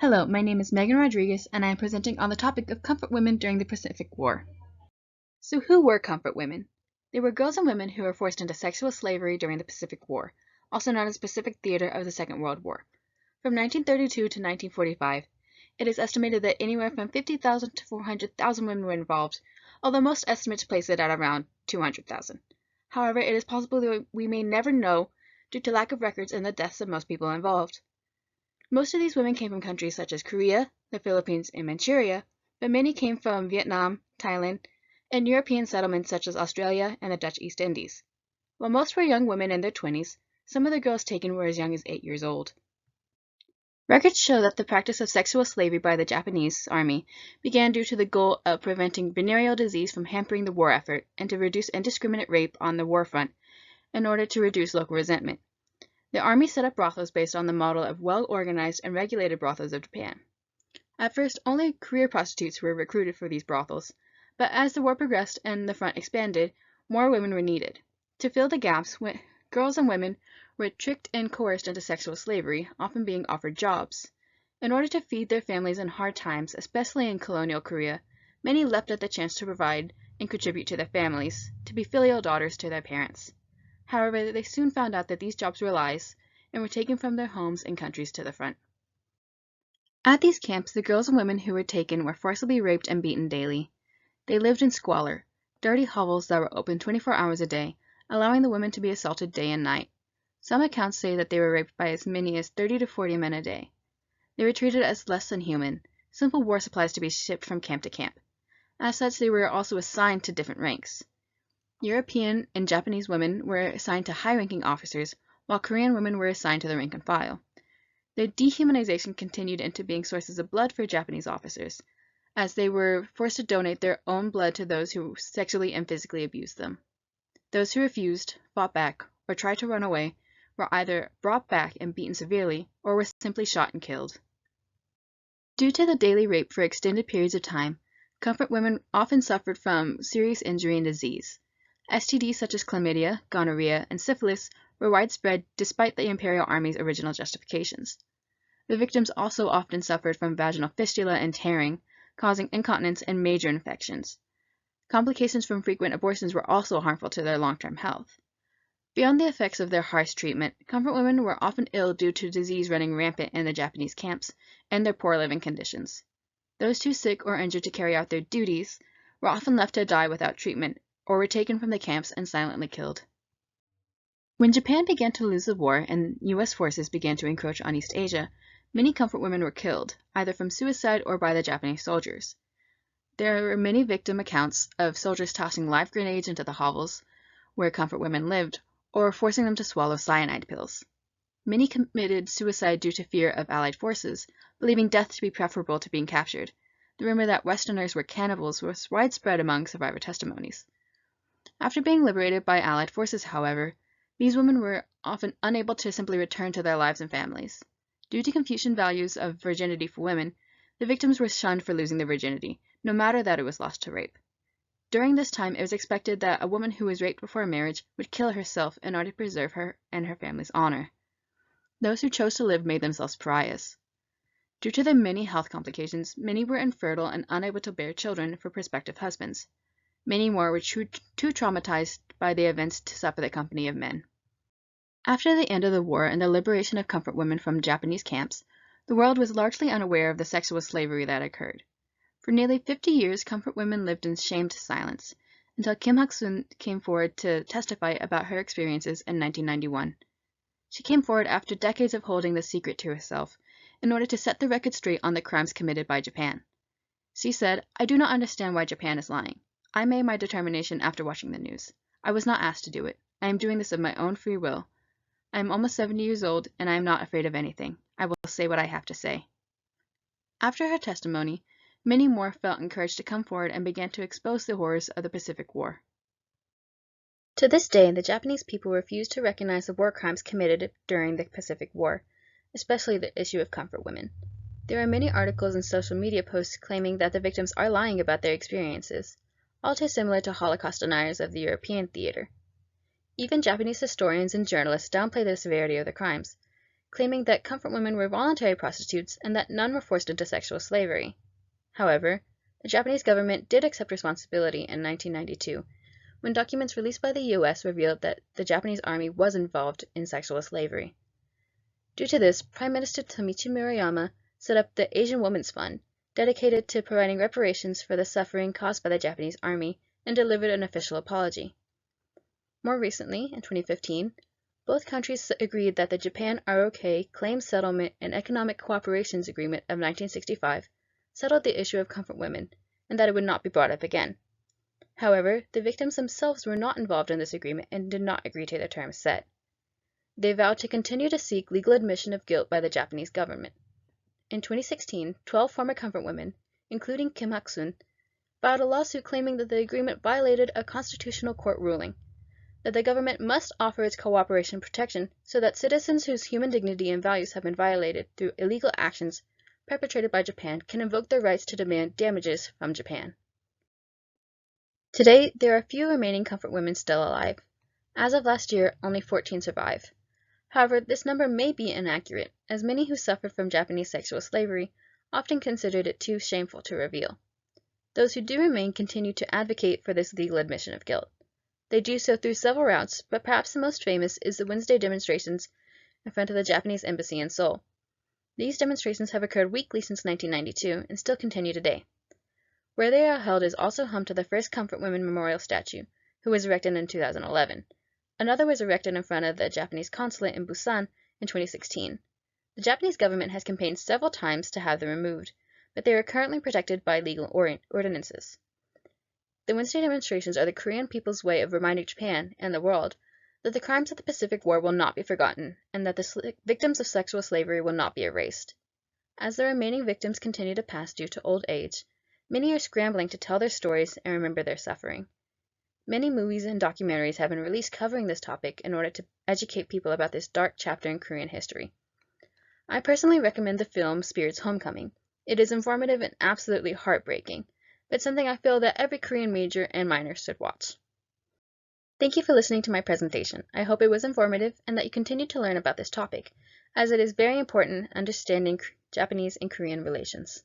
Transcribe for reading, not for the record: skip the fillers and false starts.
Hello, my name is Megan Rodriguez, and I am presenting on the topic of comfort women during the Pacific War. So who were comfort women? They were girls and women who were forced into sexual slavery during the Pacific War, also known as Pacific Theater of the Second World War. From 1932 to 1945, it is estimated that anywhere from 50,000 to 400,000 women were involved, although most estimates place it at around 200,000. However, it is possible that we may never know due to lack of records and the deaths of most people involved. Most of these women came from countries such as Korea, the Philippines, and Manchuria, but many came from Vietnam, Thailand, and European settlements such as Australia and the Dutch East Indies. While most were young women in their 20s, some of the girls taken were as young as 8 years old. Records show that the practice of sexual slavery by the Japanese army began due to the goal of preventing venereal disease from hampering the war effort and to reduce indiscriminate rape on the war front in order to reduce local resentment. The army set up brothels based on the model of well-organized and regulated brothels of Japan. At first, only career prostitutes were recruited for these brothels, but as the war progressed and the front expanded, more women were needed. To fill the gaps, girls and women were tricked and coerced into sexual slavery, often being offered jobs. In order to feed their families in hard times, especially in colonial Korea, many leapt at the chance to provide and contribute to their families, to be filial daughters to their parents. However, they soon found out that these jobs were lies and were taken from their homes and countries to the front. At these camps, the girls and women who were taken were forcibly raped and beaten daily. They lived in squalor, dirty hovels that were open 24 hours a day, allowing the women to be assaulted day and night. Some accounts say that they were raped by as many as 30 to 40 men a day. They were treated as less than human, simple war supplies to be shipped from camp to camp. As such, they were also assigned to different ranks. European and Japanese women were assigned to high-ranking officers, while Korean women were assigned to the rank and file. Their dehumanization continued into being sources of blood for Japanese officers, as they were forced to donate their own blood to those who sexually and physically abused them. Those who refused, fought back, or tried to run away were either brought back and beaten severely, or were simply shot and killed. Due to the daily rape for extended periods of time, comfort women often suffered from serious injury and disease. STDs such as chlamydia, gonorrhea, and syphilis were widespread despite the Imperial Army's original justifications. The victims also often suffered from vaginal fistula and tearing, causing incontinence and major infections. Complications from frequent abortions were also harmful to their long-term health. Beyond the effects of their harsh treatment, comfort women were often ill due to disease running rampant in the Japanese camps and their poor living conditions. Those too sick or injured to carry out their duties were often left to die without treatment, or were taken from the camps and silently killed. When Japan began to lose the war and U.S. forces began to encroach on East Asia, many comfort women were killed, either from suicide or by the Japanese soldiers. There were many victim accounts of soldiers tossing live grenades into the hovels where comfort women lived, or forcing them to swallow cyanide pills. Many committed suicide due to fear of Allied forces, believing death to be preferable to being captured. The rumor that Westerners were cannibals was widespread among survivor testimonies. After being liberated by Allied forces, however, these women were often unable to simply return to their lives and families. Due to Confucian values of virginity for women, the victims were shunned for losing their virginity, no matter that it was lost to rape. During this time, it was expected that a woman who was raped before marriage would kill herself in order to preserve her and her family's honor. Those who chose to live made themselves pariahs. Due to their many health complications, many were infertile and unable to bear children for prospective husbands. Many more were too traumatized by the events to suffer the company of men. After the end of the war and the liberation of comfort women from Japanese camps, the world was largely unaware of the sexual slavery that occurred. For nearly 50 years, comfort women lived in shamed silence, until Kim Hak-sun came forward to testify about her experiences in 1991. She came forward after decades of holding the secret to herself, in order to set the record straight on the crimes committed by Japan. She said, "I do not understand why Japan is lying. I made my determination after watching the news. I was not asked to do it. I am doing this of my own free will. I am almost 70 years old, and I am not afraid of anything. I will say what I have to say." After her testimony, many more felt encouraged to come forward and began to expose the horrors of the Pacific War. To this day, the Japanese people refuse to recognize the war crimes committed during the Pacific War, especially the issue of comfort women. There are many articles and social media posts claiming that the victims are lying about their experiences, all too similar to Holocaust deniers of the European theater. Even Japanese historians and journalists downplay the severity of the crimes, claiming that comfort women were voluntary prostitutes and that none were forced into sexual slavery. However, the Japanese government did accept responsibility in 1992 when documents released by the U.S. revealed that the Japanese army was involved in sexual slavery. Due to this, Prime Minister Tomichi Murayama set up the Asian Women's Fund, dedicated to providing reparations for the suffering caused by the Japanese army, and delivered an official apology. More recently, in 2015, both countries agreed that the Japan-ROK Claims Settlement and Economic Cooperations Agreement of 1965 settled the issue of comfort women, and that it would not be brought up again. However, the victims themselves were not involved in this agreement and did not agree to the terms set. They vowed to continue to seek legal admission of guilt by the Japanese government. In 2016, 12 former comfort women, including Kim Hak-sun, filed a lawsuit claiming that the agreement violated a constitutional court ruling, that the government must offer its cooperation protection so that citizens whose human dignity and values have been violated through illegal actions perpetrated by Japan can invoke their rights to demand damages from Japan. Today, there are few remaining comfort women still alive. As of last year, only 14 survive. However, this number may be inaccurate, as many who suffered from Japanese sexual slavery often considered it too shameful to reveal. Those who do remain continue to advocate for this legal admission of guilt. They do so through several routes, but perhaps the most famous is the Wednesday demonstrations in front of the Japanese embassy in Seoul. These demonstrations have occurred weekly since 1992 and still continue today. Where they are held is also home to the first Comfort Women Memorial statue, who was erected in 2011. Another was erected in front of the Japanese consulate in Busan in 2016. The Japanese government has campaigned several times to have them removed, but they are currently protected by legal ordinances. The Wednesday demonstrations are the Korean people's way of reminding Japan and the world that the crimes of the Pacific War will not be forgotten and that the victims of sexual slavery will not be erased. As the remaining victims continue to pass due to old age, many are scrambling to tell their stories and remember their suffering. Many movies and documentaries have been released covering this topic in order to educate people about this dark chapter in Korean history. I personally recommend the film Spirit's Homecoming. It is informative and absolutely heartbreaking, but something I feel that every Korean major and minor should watch. Thank you for listening to my presentation. I hope it was informative and that you continue to learn about this topic, as it is very important in understanding Japanese and Korean relations.